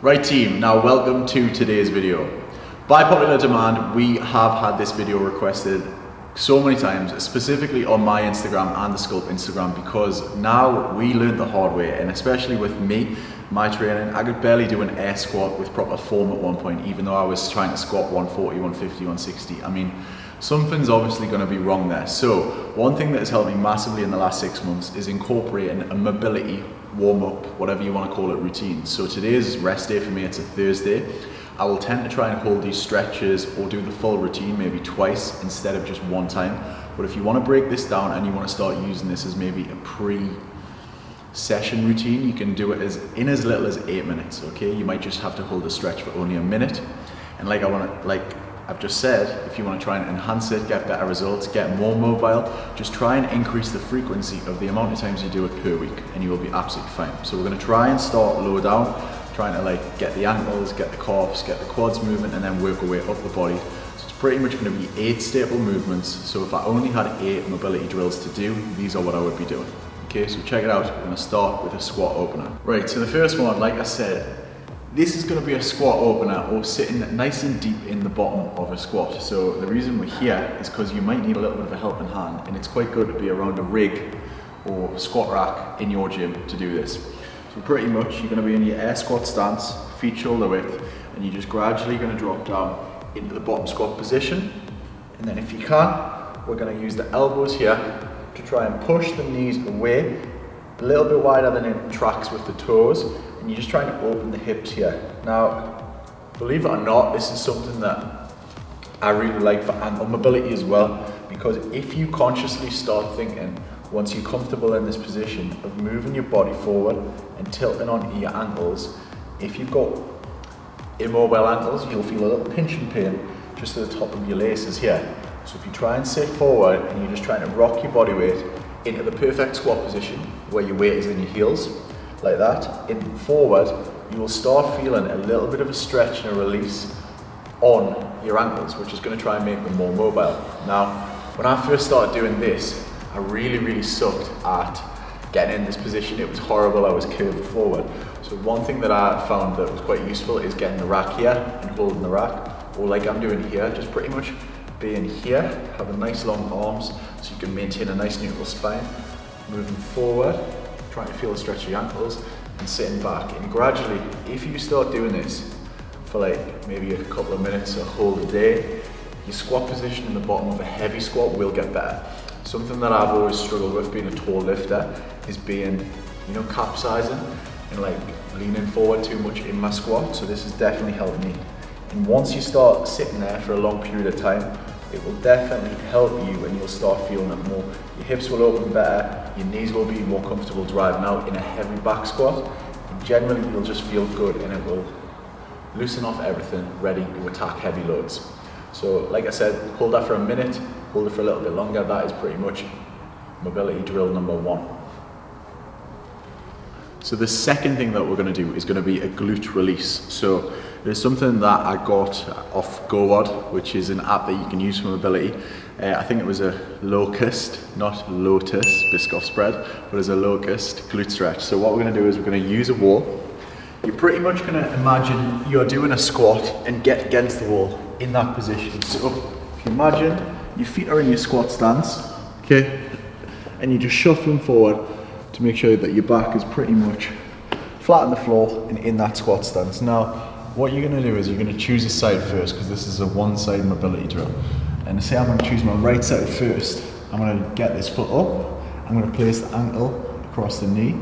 Right team, now welcome to today's video. By popular demand, we have had this video requested so many times, specifically on my Instagram and the Sculpt Instagram, because now we learned the hard way, and especially with me, my training, I could barely do an air squat with proper form at one point, even though I was trying to squat 140, 150, 160. I mean, something's obviously going to be wrong there. So one thing that has helped me massively in the last 6 months is incorporating a mobility warm-up, whatever you want to call it, routine. So today is rest day for me, it's a Thursday. I will tend to try and hold these stretches or do the full routine maybe twice instead of just one time. But if you want to break this down and you want to start using this as maybe a pre-session routine, you can do it in as little as 8 minutes, okay? You might just have to hold a stretch for only a minute. And like I've just said, if you want to try and enhance it, get better results, get more mobile, just try and increase the frequency of the amount of times you do it per week and you will be absolutely fine. So we're going to try and start low down, trying to get the ankles, get the calves, get the quads moving, and then work our way up the body. So it's pretty much going to be 8 staple movements. So if I only had 8 mobility drills to do, these are what I would be doing. Okay, so check it out. We're going to start with a squat opener. Right, so the first one, like I said, this is going to be a squat opener or sitting nice and deep in the bottom of a squat. So the reason we're here is because you might need a little bit of a helping hand, and it's quite good to be around a rig or squat rack in your gym to do this. So pretty much you're going to be in your air squat stance, feet shoulder width, and you're just gradually going to drop down into the bottom squat position. And then if you can, we're going to use the elbows here to try and push the knees away a little bit wider than it tracks with the toes, and you're just trying to open the hips here. Now, believe it or not, this is something that I really like for ankle mobility as well, because if you consciously start thinking, once you're comfortable in this position, of moving your body forward and tilting onto your ankles, if you've got immobile ankles, you'll feel a little pinching pain just at the top of your laces here. So if you try and sit forward and you're just trying to rock your body weight into the perfect squat position where your weight is in your heels, like that, in forward, you will start feeling a little bit of a stretch and a release on your ankles, which is going to try and make them more mobile. Now, when I first started doing this, I really sucked at getting in this position. It was horrible, I was curved forward. So one thing that I found that was quite useful is getting the rack here and holding the rack, or like I'm doing here, just pretty much being here, having nice long arms so you can maintain a nice neutral spine, moving forward, trying to feel the stretch of your ankles, and sitting back. And gradually, if you start doing this for maybe a couple of minutes, a whole day, your squat position in the bottom of a heavy squat will get better. Something that I've always struggled with being a tall lifter is being, capsizing and leaning forward too much in my squat. So this has definitely helped me. And once you start sitting there for a long period of time, it will definitely help you and you'll start feeling it more. Your hips will open better, your knees will be more comfortable driving out in a heavy back squat, and generally you'll just feel good and it will loosen off everything, ready to attack heavy loads. So like I said, hold that for a minute, hold it for a little bit longer. That is pretty much mobility drill number 1. So the second thing that we're going to do is going to be a glute release. So there's something that I got off GoWOD, which is an app that you can use for mobility. I think it was a locust, not lotus, Biscoff spread, but as a locust glute stretch. So what we're going to do is we're going to use a wall. You're pretty much going to imagine you're doing a squat and get against the wall in that position. So if you imagine your feet are in your squat stance, okay, and you're just shuffling forward to make sure that your back is pretty much flat on the floor and in that squat stance. Now, what you're going to do is you're going to choose a side first, because this is a one-side mobility drill. And say I'm going to choose my right side first. I'm going to get this foot up, I'm going to place the ankle across the knee,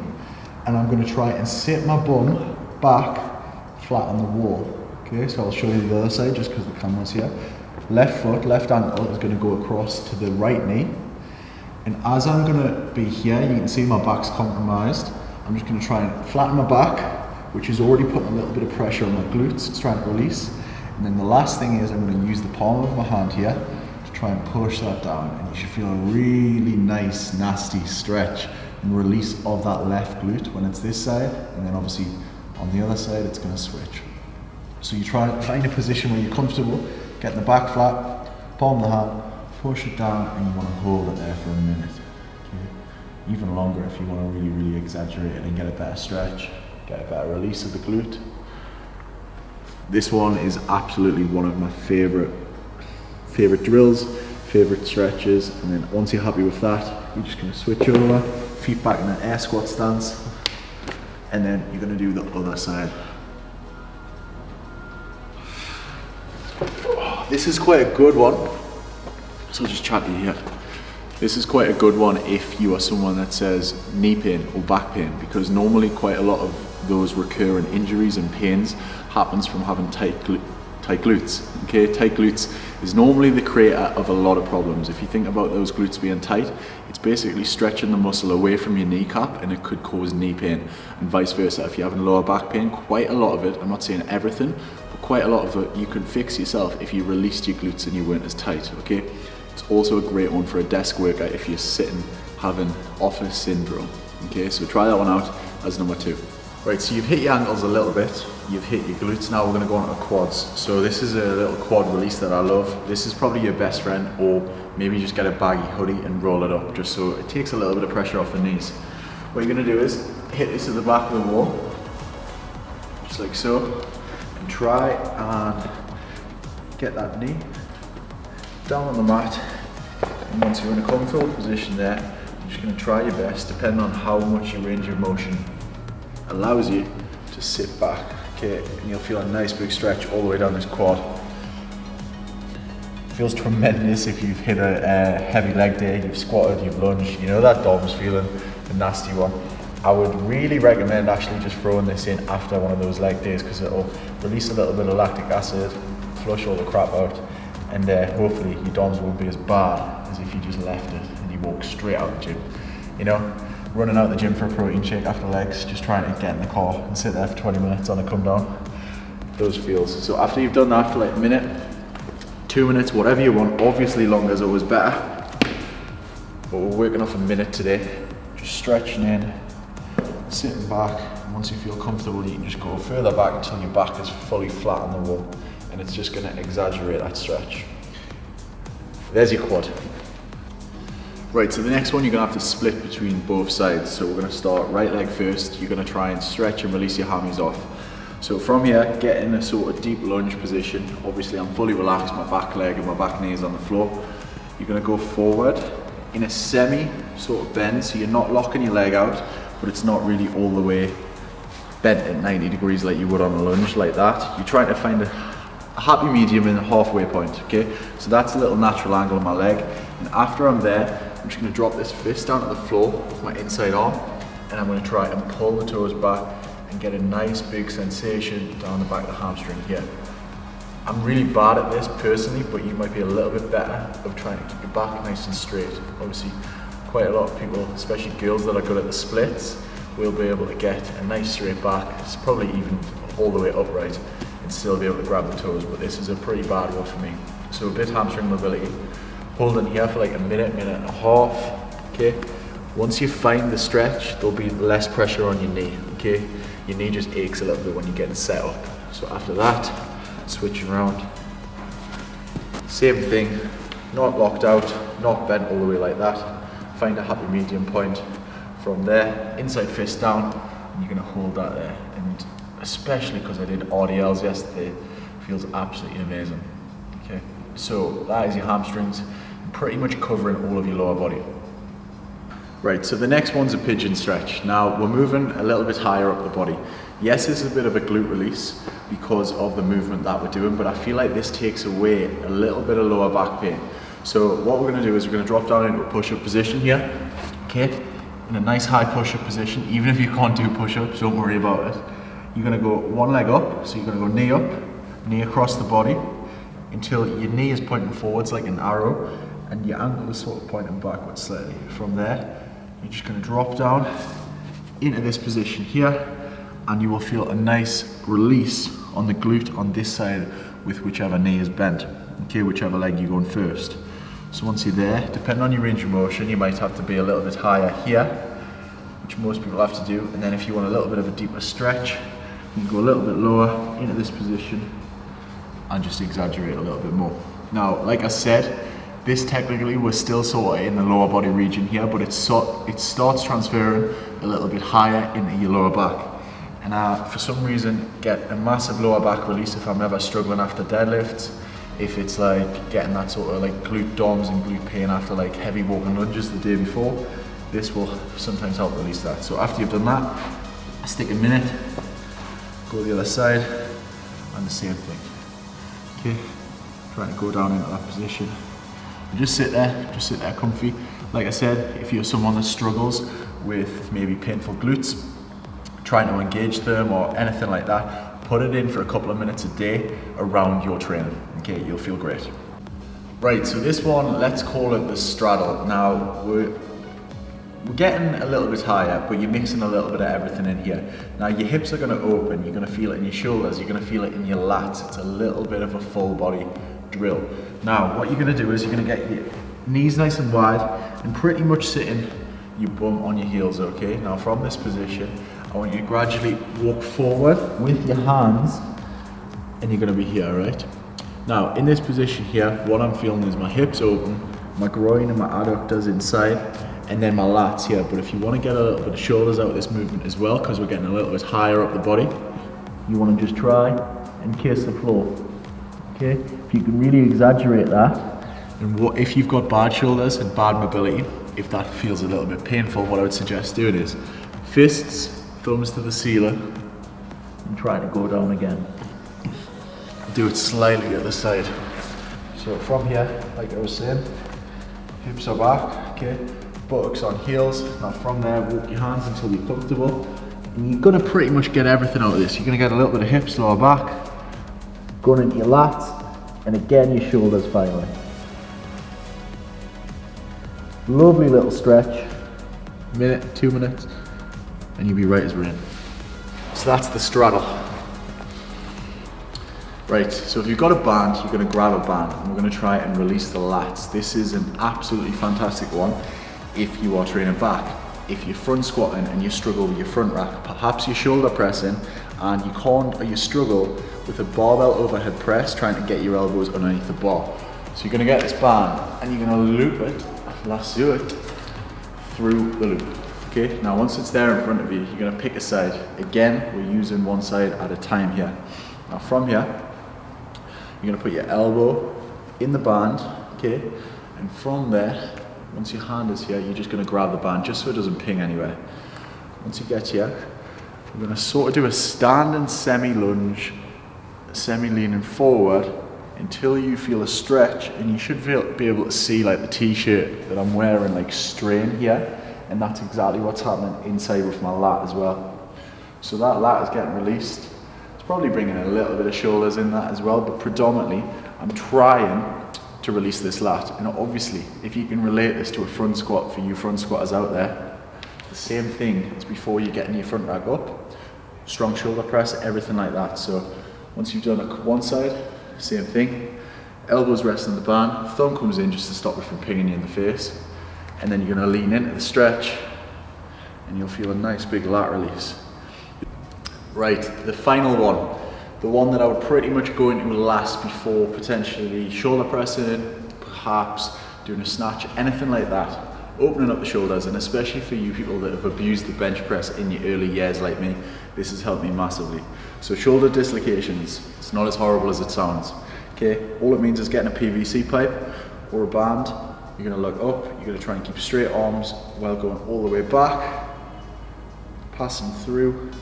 and I'm going to try and sit my bum back flat on the wall. Okay, so I'll show you the other side just because the camera's here. Left foot, left ankle is going to go across to the right knee. And as I'm going to be here, you can see my back's compromised. I'm just going to try and flatten my back, which is already putting a little bit of pressure on my glutes. It's trying to release. And then the last thing is I'm going to use the palm of my hand here to try and push that down. And you should feel a really nice, nasty stretch and release of that left glute when it's this side. And then obviously on the other side, it's going to switch. So you try and find a position where you're comfortable, getting the back flat, palm of the hand, push it down, and you want to hold it there for a minute. Okay? Even longer if you want to really exaggerate it and get a better stretch, get a better release of the glute. This one is absolutely one of my favorite drills, favorite stretches. And then once you're happy with that, you're just gonna switch over, feet back in an air squat stance, and then you're gonna do the other side. This is quite a good one. So I'll just chat to you here. This is quite a good one if you are someone that says knee pain or back pain, because normally quite a lot of those recurrent injuries and pains happens from having tight glutes. Okay, tight glutes is normally the creator of a lot of problems. If you think about those glutes being tight, it's basically stretching the muscle away from your kneecap, and it could cause knee pain, and vice versa. If you're having lower back pain, quite a lot of it, I'm not saying everything, but quite a lot of it you could fix yourself if you released your glutes and you weren't as tight. Okay, it's also a great one for a desk workout if you're sitting having office syndrome. Okay, so try that one out as number 2. Right, so you've hit your ankles a little bit, you've hit your glutes, now we're going to go on to quads. So this is a little quad release that I love. This is probably your best friend, or maybe just get a baggy hoodie and roll it up, just so it takes a little bit of pressure off the knees. What you're going to do is hit this at the back of the wall, just like so, and try and get that knee down on the mat. And once you're in a comfortable position there, you're just going to try your best, depending on how much your range of motion allows you, to sit back. Okay, and you'll feel a nice big stretch all the way down this quad. It feels tremendous if you've hit a heavy leg day, you've squatted, you've lunged, you know that DOMS feeling, the nasty one. I would really recommend actually just throwing this in after one of those leg days, because it'll release a little bit of lactic acid, flush all the crap out, and hopefully your DOMS won't be as bad as if you just left it and you walk straight out the gym. You know, running out the gym for a protein shake after legs, just trying to get in the car and sit there for 20 minutes on a come down. Those feels. So after you've done that for like a minute, 2 minutes, whatever you want, obviously longer is always better, but we're working off a minute today. Just stretching in, sitting back, and once you feel comfortable you can just go further back until your back is fully flat on the wall, and it's just going to exaggerate that stretch. There's your quad. Right, so the next one you're going to have to split between both sides. So we're going to start right leg first. You're going to try and stretch and release your hammies off. So from here, get in a sort of deep lunge position. Obviously I'm fully relaxed, my back leg and my back knee is on the floor. You're going to go forward in a semi sort of bend, so you're not locking your leg out, but it's not really all the way bent at 90 degrees like you would on a lunge like that. You're trying to find a happy medium in the halfway point, okay? So that's a little natural angle on my leg, and after I'm there, I'm just going to drop this fist down to the floor with my inside arm, and I'm going to try and pull the toes back and get a nice big sensation down the back of the hamstring here. I'm really bad at this personally, but you might be a little bit better of trying to keep your back nice and straight. Obviously, quite a lot of people, especially girls that are good at the splits, will be able to get a nice straight back. It's probably even all the way upright and still be able to grab the toes, but this is a pretty bad one for me. So a bit hamstring mobility. Holding here for like a minute, minute and a half, okay? Once you find the stretch, there'll be less pressure on your knee, okay? Your knee just aches a little bit when you're getting set up. So after that, switching around. Same thing, not locked out, not bent all the way like that. Find a happy medium point. From there, inside fist down, and you're gonna hold that there. And especially because I did RDLs yesterday, feels absolutely amazing, okay? So that is your hamstrings, pretty much covering all of your lower body. Right, so the next one's a pigeon stretch. Now we're moving a little bit higher up the body. Yes, this is a bit of a glute release because of the movement that we're doing, but I feel like this takes away a little bit of lower back pain. So what we're gonna do is we're gonna drop down into a push-up position here, okay? In a nice high push-up position. Even if you can't do push-ups, don't worry about it. You're gonna go one leg up, so you're gonna go knee up, knee across the body, until your knee is pointing forwards like an arrow, and your ankle is sort of pointing backwards slightly. From there, you're just going to drop down into this position here, and you will feel a nice release on the glute on this side with whichever knee is bent, okay, whichever leg you're going first. So once you're there, depending on your range of motion, you might have to be a little bit higher here, which most people have to do, and then if you want a little bit of a deeper stretch, you can go a little bit lower into this position and just exaggerate a little bit more. Now, like I said, this technically we're still sort of in the lower body region here, but it starts transferring a little bit higher into your lower back. and I, for some reason, get a massive lower back release if I'm ever struggling after deadlifts. If it's like getting that sort of like glute DOMs and glute pain after like heavy walking lunges the day before, this will sometimes help release that. So after you've done that, stick a minute, go the other side, and the same thing. Okay, trying to go down into that position. And just sit there comfy. Like I said, if you're someone that struggles with maybe painful glutes, trying to engage them or anything like that, put it in for a couple of minutes a day around your training. Okay, you'll feel great. Right, so this one, let's call it the straddle. Now, we're getting a little bit higher, but you're mixing a little bit of everything in here. Now, your hips are gonna open, you're gonna feel it in your shoulders, you're gonna feel it in your lats. It's a little bit of a full body drill. Now, what you're gonna do is you're gonna get your knees nice and wide and pretty much sitting your bum on your heels, okay? Now, from this position, I want you to gradually walk forward with your hands, and you're gonna be here, right? Now, in this position here, what I'm feeling is my hips open, my groin and my adductors inside, and then my lats here. But if you want to get a little bit of shoulders out of this movement as well, because we're getting a little bit higher up the body, you want to just try and kiss the floor. Okay? If you can really exaggerate that, and if you've got bad shoulders and bad mobility, if that feels a little bit painful, what I would suggest doing is fists, thumbs to the ceiling, and try to go down again. Do it slightly at the side. So from here, like I was saying, hips are back, okay? Buttocks on heels. Now from there, walk your hands until you're comfortable. And you're gonna pretty much get everything out of this. You're gonna get a little bit of hips, lower back, going into your lats, and again your shoulders finally. Lovely little stretch. Minute, 2 minutes, and you'll be right as rain. So that's the straddle. Right, so if you've got a band, you're going to grab a band and we're going to try and release the lats. This is an absolutely fantastic one if you are training back. If you're front squatting and you struggle with your front rack, perhaps you're shoulder pressing and you can't, or you struggle with a barbell overhead press trying to get your elbows underneath the bar. So you're going to get this band and you're going to loop it, lasso it through the loop. Okay, now once it's there in front of you, you're going to pick a side. Again, we're using one side at a time here. Now from here, you're going to put your elbow in the band, okay? And from there, once your hand is here, you're just going to grab the band just so it doesn't ping anywhere. Once you get here, we're going to sort of do a standing semi-lunge, semi-leaning forward until you feel a stretch, and you should be able to see like the t-shirt that I'm wearing like strain here, and that's exactly what's happening inside with my lat as well. So that lat is getting released. Probably bringing a little bit of shoulders in that as well, but predominantly I'm trying to release this lat. And obviously, if you can relate this to a front squat for you front squatters out there, the same thing as before you're getting your front rack up, strong shoulder press, everything like that. So once you've done one side, same thing, elbows rest on the band, thumb comes in just to stop it from pinging you in the face, and then you're going to lean into the stretch and you'll feel a nice big lat release. Right, the final one, the one that I would pretty much go into last before potentially shoulder pressing, perhaps doing a snatch, anything like that. Opening up the shoulders, and especially for you people that have abused the bench press in your early years like me, this has helped me massively. So shoulder dislocations, it's not as horrible as it sounds. Okay, all it means is getting a PVC pipe or a band. You're gonna look up, you're gonna try and keep straight arms while going all the way back, passing through,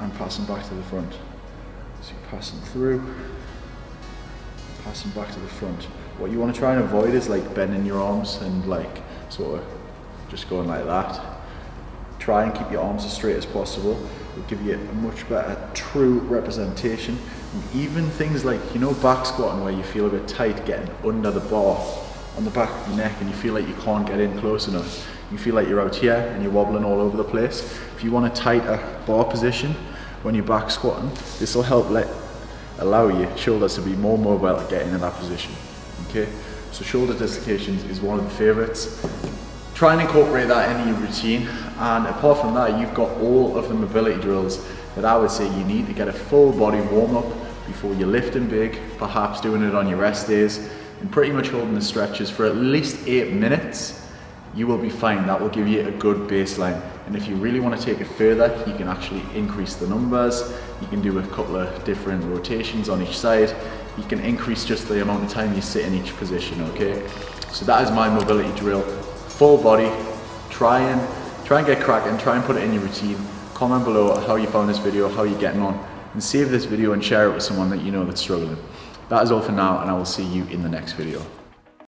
and passing back to the front. So you're passing through, passing back to the front. What you want to try and avoid is like bending your arms and like sort of just going like that. Try and keep your arms as straight as possible. It'll give you a much better true representation. And even things like, you know, back squatting where you feel a bit tight getting under the bar on the back of your neck and you feel like you can't get in close enough. You feel like you're out here and you're wobbling all over the place. If you want a tighter bar position when you're back squatting, this will help allow your shoulders to be more mobile at getting in that position. Okay, so shoulder dislocations is one of the favorites. Try and incorporate that into your routine, and apart from that, you've got all of the mobility drills that I would say you need to get a full body warm up before you're lifting big, perhaps doing it on your rest days, and pretty much holding the stretches for at least 8 minutes. you will be fine. That will give you a good baseline. And if you really want to take it further, you can actually increase the numbers. You can do a couple of different rotations on each side. You can increase just the amount of time you sit in each position, okay? So that is my mobility drill. Full body. Try and get cracking, try and put it in your routine. Comment below how you found this video, how you're getting on, and save this video and share it with someone that you know that's struggling. That is all for now, and I will see you in the next video.